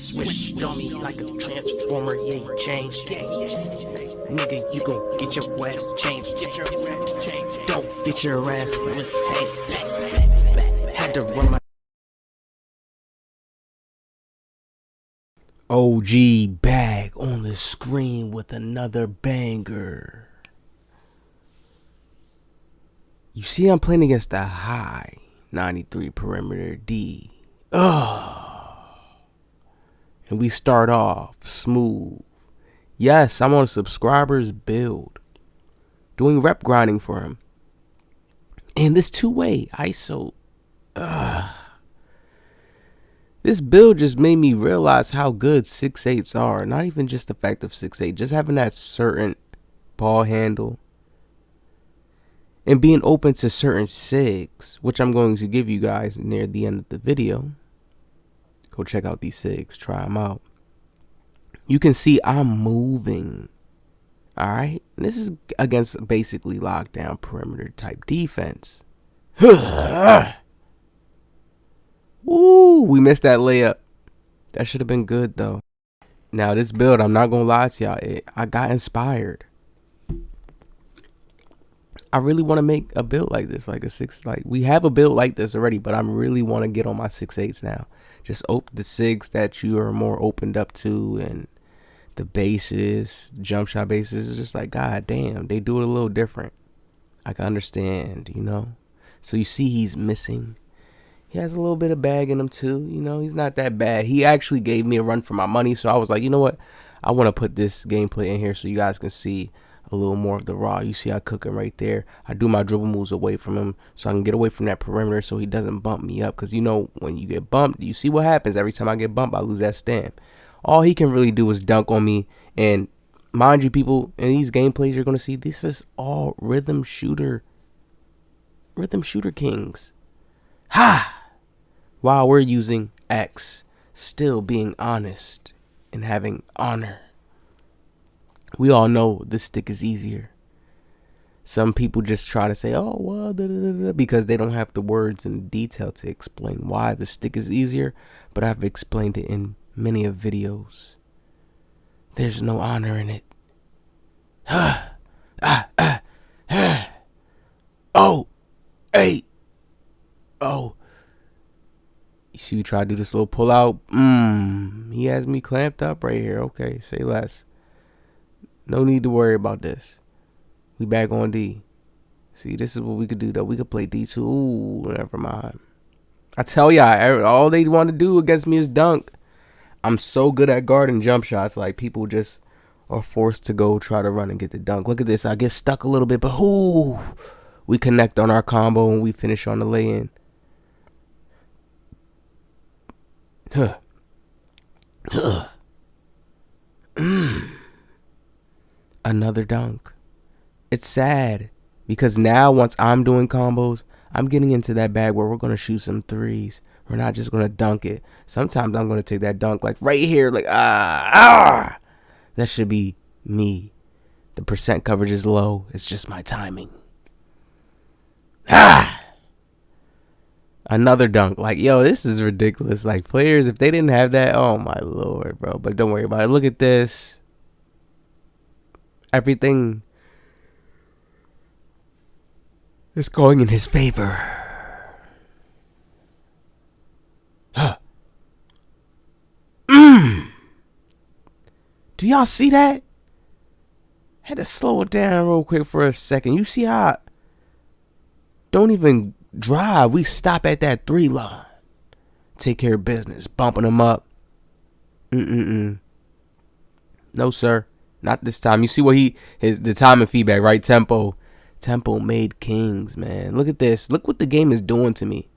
Swish on me like a transformer, yeah, you change. Nigga, you gon' get your ass changed. Don't get your ass with hate. Had to run my OG bag on the screen with another banger. You see, I'm playing against the high 93 perimeter D. And we start off smooth. Yes, I'm on a subscribers build, doing rep grinding for him. And this two-way ISO. This build just made me realize how good 6'8s are. Not even just effective 6'8, just having that certain ball handle and being open to certain SIGs, which I'm going to give you guys near the end of the video. Go check out these SIGs, try them out. You can see I'm moving. All right, and this is against basically lockdown perimeter type defense. Ooh, we missed that layup. That should have been good though. Now this build, I'm not gonna lie to y'all, I got inspired. I really want to make a build like this, like a we have a build like this already, but I really want to get on my 6'8s now. Just open the SIGs that you are more opened up to, and the bases, jump shot bases, is just like, god damn, they do it a little different. I can understand, you know. So you see he's missing. He has a little bit of bag in him too, you know. He's not that bad. He actually gave me a run for my money, so I was like, you know what, I want to put this gameplay in here so you guys can see a little more of the raw. You see I cook him right there. I do my dribble moves away from him so I can get away from that perimeter so he doesn't bump me up, because you know when you get bumped, you see what happens. Every time I get bumped, I lose that stamp. All he can really do is dunk on me. And mind you, people, in these gameplays you're going to see, this is all rhythm shooter kings. Ha! While we're using X, still being honest and having honor. We all know this stick is easier. Some people just try to say, oh, well, because they don't have the words and detail to explain why the stick is easier. But I've explained it in many of videos. There's no honor in it. Oh, hey, oh. You see, we try to do this little pull out. He has me clamped up right here. Okay, say less. No need to worry about this. We back on D. See, this is what we could do though. We could play D2. Ooh, never mind. I tell y'all, all they want to do against me is dunk. I'm so good at guarding jump shots. Like, people just are forced to go try to run and get the dunk. Look at this. I get stuck a little bit, but we connect on our combo and we finish on the lay-in. Another dunk. It's sad because now once I'm doing combos, I'm getting into that bag where we're going to shoot some threes. We're not just going to dunk it. Sometimes I'm going to take that dunk like right here, like that should be me. The percent coverage is low. It's just my timing. Another dunk. Like, yo, this is ridiculous. Like, players, if they didn't have that, oh my lord, bro. But don't worry about it. Look at this. Everything is going in his favor. Do y'all see that? Had to slow it down real quick for a second. You see how I don't even drive. We stop at that 3 line. Take care of business. Bumping them up. No, sir. Not this time. You see what the timing feedback, right? Tempo made kings, man. Look at this. Look what the game is doing to me.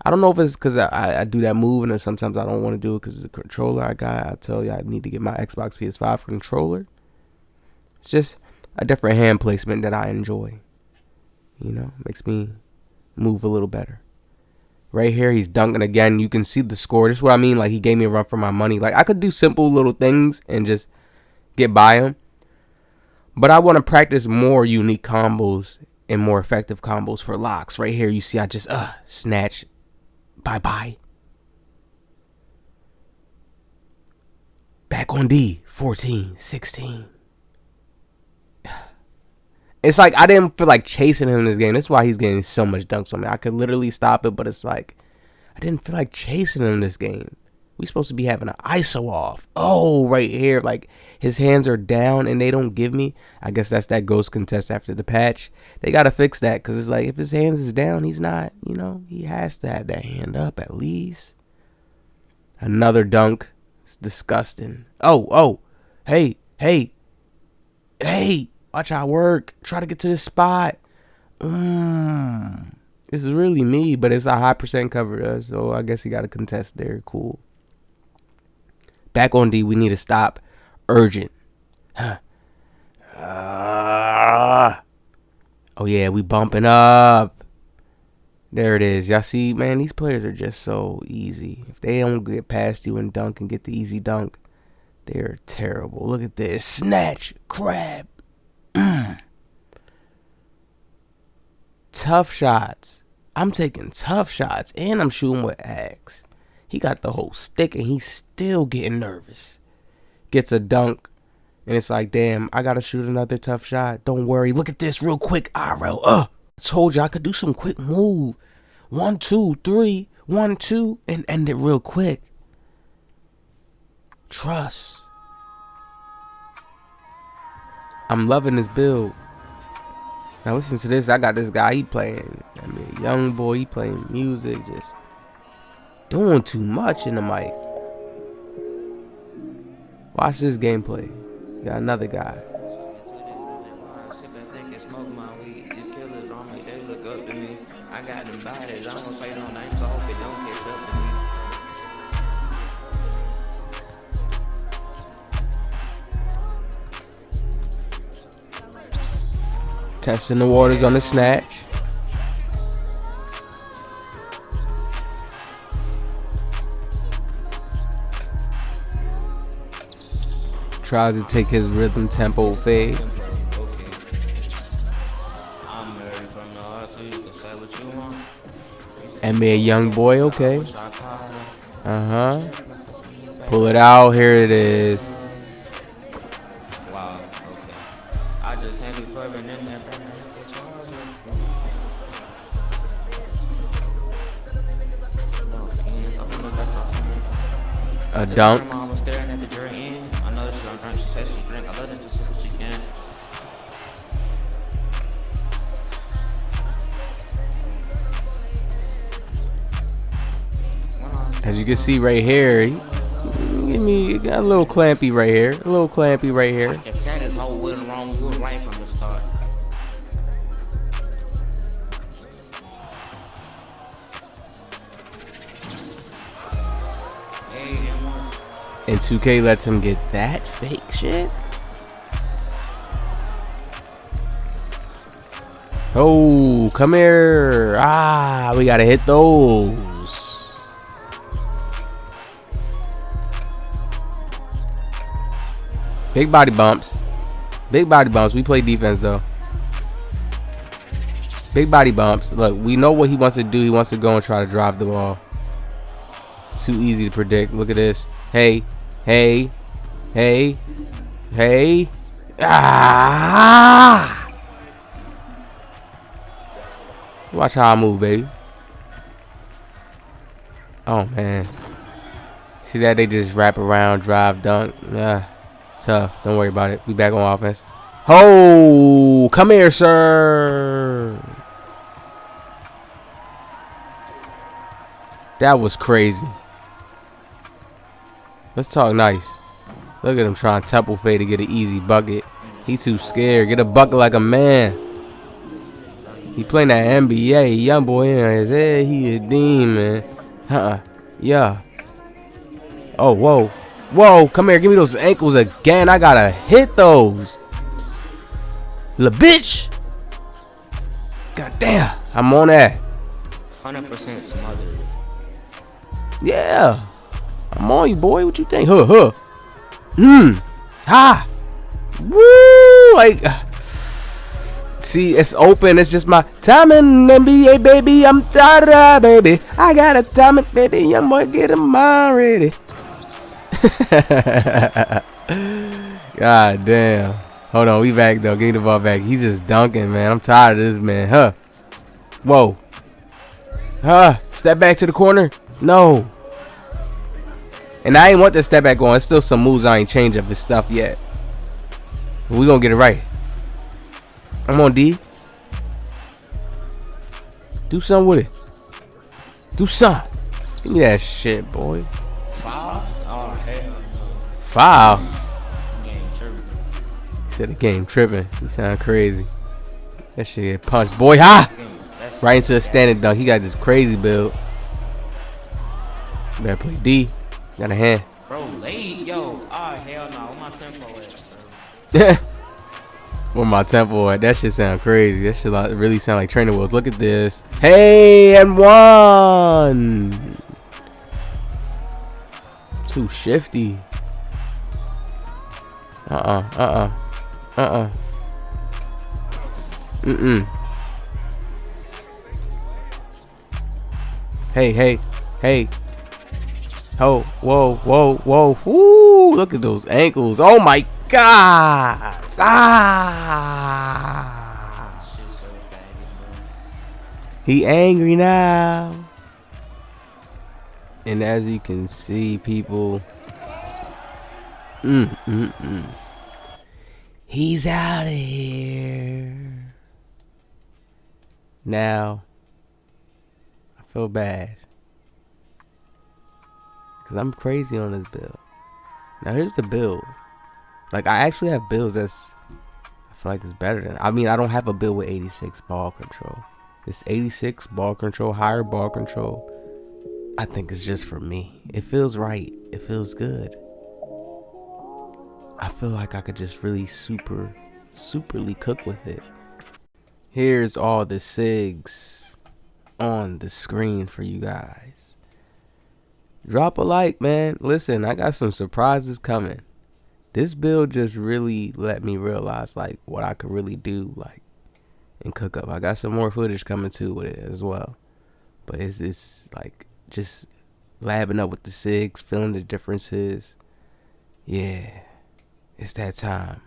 I don't know if it's because I do that move and then sometimes I don't want to do it because of the controller I got. I tell you, I need to get my Xbox PS5 controller. It's just a different hand placement that I enjoy. You know, makes me move a little better. Right here, he's dunking again. You can see the score. This is what I mean. Like, he gave me a run for my money. Like, I could do simple little things and just get by him. But I want to practice more unique combos and more effective combos for locks. Right here, you see I just snatch. Bye-bye. Back on D. 14, 16. It's like I didn't feel like chasing him in this game. That's why he's getting so much dunks on me. I could literally stop it, but it's like I didn't feel like chasing him in this game. We supposed to be having an ISO off. Oh, right here. Like his hands are down and they don't give me. I guess that's that ghost contest after the patch. They got to fix that because it's like if his hands is down, he's not, he has to have that hand up at least. Another dunk. It's disgusting. Oh. Hey. Watch how I work. Try to get to this spot. This is really me, but it's a high percent cover, so I guess he got a contest there. Cool. Back on D, we need to stop. Urgent. Oh, yeah, we bumping up. There it is. Y'all see, man, these players are just so easy. If they don't get past you and dunk and get the easy dunk, they're terrible. Look at this. Snatch. Crab. Tough shots. I'm taking tough shots and I'm shooting with axe. He got the whole stick and he's still getting nervous. Gets a dunk and it's like, damn, I gotta shoot another tough shot. Don't worry. Look at this real quick. RL. I told you I could do some quick move. 1, 2, 3, 1, 2, and end it real quick. Trust. I'm loving this build. Now listen to this. I got this guy. He playing. Young boy. He playing music. Just doing too much in the mic. Watch this gameplay. Got another guy. I got them bodies. I don't play no night, so I hope it don't catch up to me. Testing the waters on the snatch. Tries to take his rhythm tempo fade. NBA young boy, okay. Pull it out. Here it is. Wow. Okay. I just can't be further than that. A dunk. My mom was staring at the jury end. I know she don't drink. She said she drink. I let her do what she can. As you can see right here, he got a little clampy right here. A little clampy right here. I said his whole wasn't wrong. We were right from the start. And 2K lets him get that fake shit. Oh, come here. We gotta hit those. Big body bumps. Big body bumps. We play defense though. Big body bumps. Look, we know what he wants to do. He wants to go and try to drive the ball. It's too easy to predict. Look at this. Hey. Watch how I move, baby. Oh, man. See that? They just wrap around, drive, dunk. Tough. Don't worry about it. We back on offense. Oh, come here, sir. That was crazy. Let's talk nice. Look at him trying to temple fade to get an easy bucket. He too scared. Get a bucket like a man. He playing that NBA. Young boy in his head. He a demon. Yeah. Oh, whoa. Whoa, come here. Give me those ankles again. I gotta hit those. La bitch. God damn. I'm on that. 100% smothered. Yeah. I'm on you, boy. What you think? Ha. Woo. Like, see, it's open. It's just my time in NBA, baby. I'm tired of that, baby. I got a time, baby. Young boy, get him already. God damn. Hold on, we back though. Give me the ball back. He's just dunking, man. I'm tired of this man. Huh. Whoa. Huh. Step back to the corner. No. And I ain't want the step back going. It's still some moves I ain't changed up his stuff yet. But we gonna get it right. I'm on D. Do something with it. Do something. Give me that shit, boy. Foul? Oh, hell. Foul? Game tripping. He said the game tripping. He sound crazy. That shit get punched. Boy, ha! Right into the standing dunk. He got this crazy build. Better play D. Got a hand. Bro, late. Yo. Oh, hell no. Where my tempo at, bro? Where my tempo at? That shit sound crazy. That shit really sound like training wheels. Look at this. Hey, and one. Too shifty. Hey. Oh, whoa. Woo, look at those ankles. Oh my God. He angry now. And as you can see, people, he's out of here. Now, I feel bad. Because I'm crazy on this build. Now, here's the build. Like, I actually have builds that's, I feel like it's better than, I mean, I don't have a build with 86 ball control. This 86 ball control, higher ball control, I think it's just for me. It feels right. It feels good. I feel like I could just really superly cook with it. Here's all the SIGs on the screen for you guys. Drop a like, man. Listen, I got some surprises coming. This build just really let me realize like what I could really do like and cook up. I got some more footage coming too with it as well. But it's like just labbing up with the SIGs, feeling the differences. Yeah, it's that time.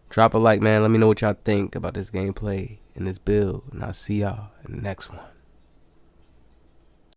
Drop a like, man. Let me know what y'all think about this gameplay and this build. And I'll see y'all in the next one.